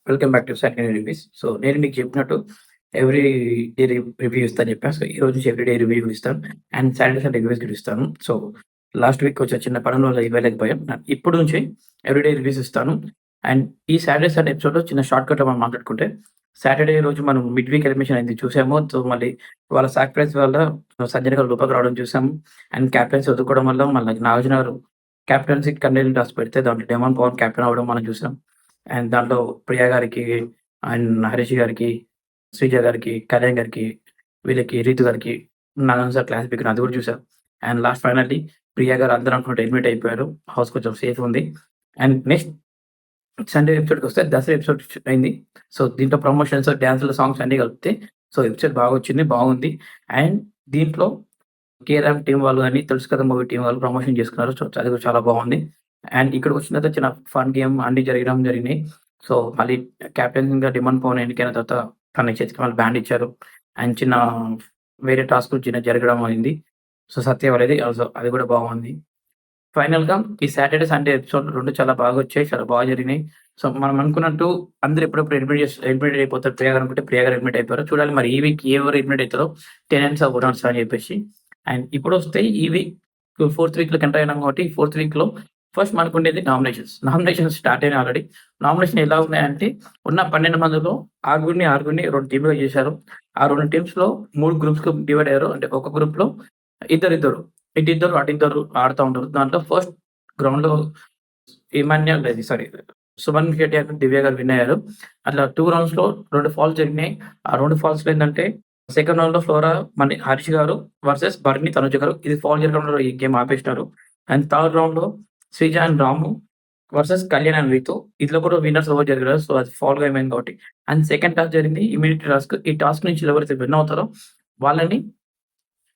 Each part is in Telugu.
Welcome back to Saturday reviews. So, నేను మీకు చెప్పినట్టు ఎవ్రీ డే రివ్యూ ఇస్తా అని చెప్పా. సో, ఈరోజు నుంచి ఎవ్రీ డే రివ్యూ ఇస్తాను. అండ్ సాటర్డే, సండే రివ్యూస్ కూడా ఇస్తాను. సో, లాస్ట్ వీక్ కొంచెం చిన్న పనుల వల్ల ఇవ్వలేకపోయాం. ఇప్పుడు నుంచి ఎవ్రీ డే రివ్యూస్ ఇస్తాను. అండ్ ఈ సాటర్డే, సండే ఎపిసోడ్‌లో చిన్న షార్ట్‌కట్‌లో మనం మాట్లాడుకుంటే, సాటర్డే రోజు మనం మిడ్ వీక్ ఎలిమినేషన్ అయింది చూసాము. సో, మళ్ళీ వాళ్ళ సాక్రిఫైస్ వల్ల సజ్జన గారు లోపలికి రావడం చూసాము. అండ్ కెప్టెన్సీ వదులుకోవడం వల్ల మళ్ళీ నాగార్జున గారు కెప్టెన్సీకి కంటెంట్ టాస్క్ పెడితే దాంట్లో డెమాన్ పవన్ కెప్టెన్ అవ్వడం మనం చూసాం. అండ్ దాంట్లో ప్రియా గారికి, అండ్ హరీష్ గారికి, శ్రీజ గారికి, కళ్యాణ్ గారికి, వీళ్ళకి రీతు గారికి నాగార్జున సార్ క్లాస్ పీకిన అది కూడా చూసాం. అండ్ లాస్ట్ ఫైనల్లీ ప్రియా గారు అందరూ అనుకున్నట్టు ఎలిమినేట్ అయిపోయారు. హౌస్ కొంచెం సేఫ్ ఉంది. అండ్ నెక్స్ట్ సండే ఎపిసోడ్‌కొస్తే దసరా ఎపిసోడ్ అయింది. సో, దీంట్లో ప్రమోషన్స్, డాన్సులు, సాంగ్స్ అన్నీ కలిపితే సో, ఎపిసోడ్ బాగొచ్చింది. బాగుంది. అండ్ దీంట్లో 'కేఆర్ఎం' టీమ్ వాళ్ళు గాని, 'తెలుసు కదా' మూవీ టీమ్ వాళ్ళు ప్రమోషన్ చేసుకున్నారు. సో, అది కూడా చాలా బాగుంది. అండ్ ఇక్కడికొచ్చిన తర్వాత చిన్న ఫన్ గేమ్ అన్నీ జరిగినాయి. సో, మళ్ళీ కెప్టెన్‌గా డిమాండ్ పవన్ ఎన్నికైన తర్వాత తన చేతికి మళ్ళీ బ్యాండ్ ఇచ్చారు. అండ్ చిన్న వేరే టాస్క్‌లు చిన్నగా జరగడం అయింది. సో, సత్య వాళ్ళది అది కూడా బాగుంది. ఫైనల్‌గా ఈ సాటర్‌డే, సండే ఎపిసోడ్ 2 చాలా బాగొచ్చాయి. చాలా బాగా జరిగినాయి. సో, మనం అనుకున్నట్టు అందరూ ఎప్పుడెప్పుడు ఎలిమినేట్ అయిపోతారు ప్రియా గారు అనుకుంటే ప్రియా గారు ఎలిమినేట్ అయిపోయారు. చూడాలి మరి ఈ వీక్ ఎవరు ఎలిమినేట్ అయితారో టెనెంట్సా, ఓనర్సా అని చెప్పేసి. అండ్ ఇప్పుడొస్తే ఈ వీక్ ఫోర్త్ వీక్‌లోకి ఎంటర్ అయినాం కాబట్టి ఫోర్త్ వీక్‌లో ఫస్ట్ మనకుండేది నామినేషన్స్. నామినేషన్స్ స్టార్ట్ అయినాయి ఆల్రెడీ. నామినేషన్ ఎలా ఉన్నాయంటే ఉన్న 12 మందిలో ఆరుగురిని 2 టీమ్‌లుగా చేశారు. ఆ 2 టీమ్స్‌లో 3 గ్రూప్స్‌గా డివైడ్ అయ్యారు. అంటే ఒక గ్రూప్‌లో ఇద్దరిద్దరు. ఇటిద్దరు, అటిద్దరు ఆడుతా ఉంటారు. దాంట్లో ఫస్ట్ గ్రౌండ్‌లో ఇమాన్యుల్ లేదు సారీ 'సుమన్ శెట్టి' అండ్ 'దివ్య' గారు విన్ అయ్యారు. అట్లా 2 రౌండ్స్‌లో 2 ఫాల్స్ జరిగినాయి. ఆ 2 ఫాల్స్‌లో ఏందంటే సెకండ్ రౌండ్‌లో ఫ్లోరా మళ్ళీ 'హరీష్' గారు వర్సెస్ 'భరణి తనుజ' గారు. ఇది ఫాల్ జరగడంలో ఈ గేమ్ ఆపేసినారు. అండ్ థర్డ్ రౌండ్‌లో 'Sreeja and Ramu' versus 'Kalyan and Rithu.' ఇందులో కూడా విన్నర్స్ ఎవరు జరగలేదు. సో, అది ఫాల్ గేమ్ అయింది కాబట్టి. అండ్ సెకండ్ టాస్క్ జరిగింది ఇమ్యూనిటీ టాస్క్. ఈ టాస్క్ నుంచి ఎవరైతే విన్ అవుతారో వాళ్ళని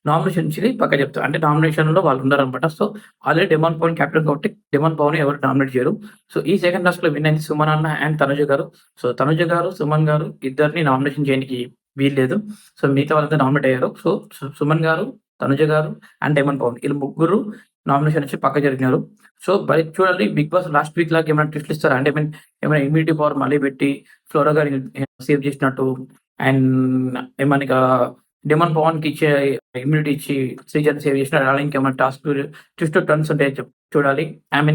నామినేషన్ నుంచి పక్కకు చెప్తా. అంటే నామినేషన్‌లో వాళ్ళున్నారనమాట. So, already demon Pavan captain కాబట్టి డెమాన్ పవన్‌ని ఎవరు నామినేట్ చేయరు. సో, ఈ సెకండ్ టాస్క్‌లో విన్ అయింది సుమన్ అన్న అండ్ తనుజ గారు. సో, తనుజ గారు, సుమన్ గారు ఇద్దరిని నామినేషన్ చేయనికి వీల్లేదు. సో, మిగతా వాళ్ళంతా నామినేట్ అయ్యారు. సో, సుమన్ గారు, తనుజ గారు అండ్ డెమాన్ పవన్ ఈళ్ళు ముగ్గురు నామినేషన్ నుంచి పక్కకు జరిగినారు. సో, మరి చూడాలి బిగ్ బాస్ లాస్ట్ వీక్ లాగా ఏమైనా ట్విస్ట్‌లు ఇస్తారా? అంటే ఏమైనా ఇమ్యూనిటీ పవర్ మళ్ళీ పెట్టి ఫ్లోరా గారిని సేవ్ చేసినట్టు అండ్ ఏమన్నా ఇక డెమాన్ పవన్‌కి ఇచ్చే ఇమ్యూనిటీ ఇచ్చి శ్రీజని సేవ్ చేసినారు. అలా ఇంకేమైనా టాస్క్‌లు ట్విస్ట్ టర్న్స్ ఉంటాయో చూడాలి.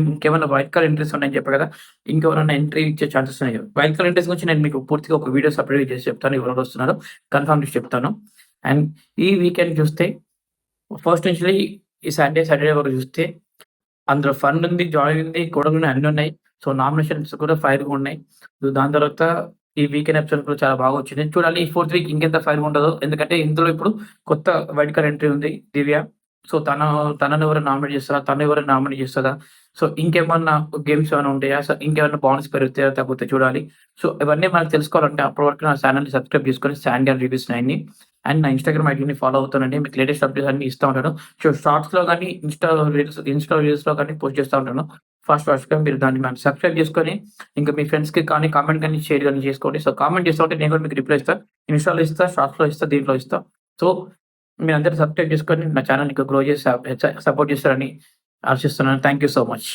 ఇంకేమైనా వైల్డ్ కార్డ్ ఎంట్రీస్ ఉన్నాయని చెప్పా కదా! ఇంకెవరైనా ఎంట్రీ ఇచ్చే ఛాన్సెస్ ఉన్నాయో. వైల్డ్ కార్డ్ ఎంట్రీస్ గురించి నేను మీకు పూర్తిగా ఒక వీడియో సెపరేట్‌గా చేసి చెప్తాను. ఎవరెవరు వస్తున్నారో కన్ఫర్మ్ లిస్ట్ చెప్తాను. అండ్ ఈ వీకెండ్ చూస్తే ఫస్ట్ నుంచి ఈ సాటర్డే వరకు చూస్తే అందులో ఫన్ ఉంది, జాయ్ ఉంది, గొడవలున్నాయి అన్నున్నాయి. సో, నామినేషన్స్ కూడా ఫైర్‌గా ఉన్నాయి. దాని తర్వాత ఈ వీకెండ్ ఎపిసోడ్ కూడా చాలా బాగా వచ్చింది. చూడాలి ఈ ఫోర్త్ వీక్ ఇంకెంత ఫైర్‌గా ఉంటదో. ఎందుకంటే ఇందులో ఇప్పుడు కొత్త వైల్డ్ కార్డ్ ఎంట్రీ ఉంది 'దివ్య'. సో, తనని ఎవరైనా నామినేట్ చేస్తారా? తను ఎవరైనా నామినేట్ చేస్తదా? సో, ఇంకేమన్నా గేమ్స్ ఏమైనా ఉంటాయా? సో, ఇంకేమన్నా బాండ్స్ పెరుగుతాయా? తగ్గుతాయా? చూడాలి. సో, ఇవన్నీ మనకు తెలుసుకోవాలంటే అప్పటి వరకు నా ఛానెల్‌ని సబ్స్క్రైబ్ చేసుకొని 'శాండీ అండ్ రివ్యూస్ 9'ని అండ్ నా ఇన్‌స్టాగ్రామ్ ఐడీని ఫాలో అవుతానండి. మీకు లేటెస్ట్ అప్డేట్స్ అన్నీ ఇస్తా ఉంటాను. సో, షార్ట్స్‌లో గాని, ఇన్‌స్టా రీల్స్‌లో గాని పోస్ట్ చేస్తా ఉంటాను. ఫాస్ట్‌గా మీరు దాన్ని సబ్స్క్రైబ్ చేసుకొని, ఇంకా మీ ఫ్రెండ్స్‌కి కానీ, కామెంట్ గాని, షేర్ గాని చేసుకోండి. సో, కామెంట్ చేస్తా ఉంటే నేను కూడా మీకు రిప్లై ఇస్తా. ఇన్‌స్టాలో ఇస్తా, షార్ట్స్‌లో ఇస్తా, దీంట్లో ఇస్తా. సో, మీరందరూ సబ్స్క్రైబ్ చేసుకొని నా ఛానెల్‌ని ఇంకా గ్రో చేసి సపోర్ట్ చేస్తారని ఆశిస్తున్నాను. Thank you so much.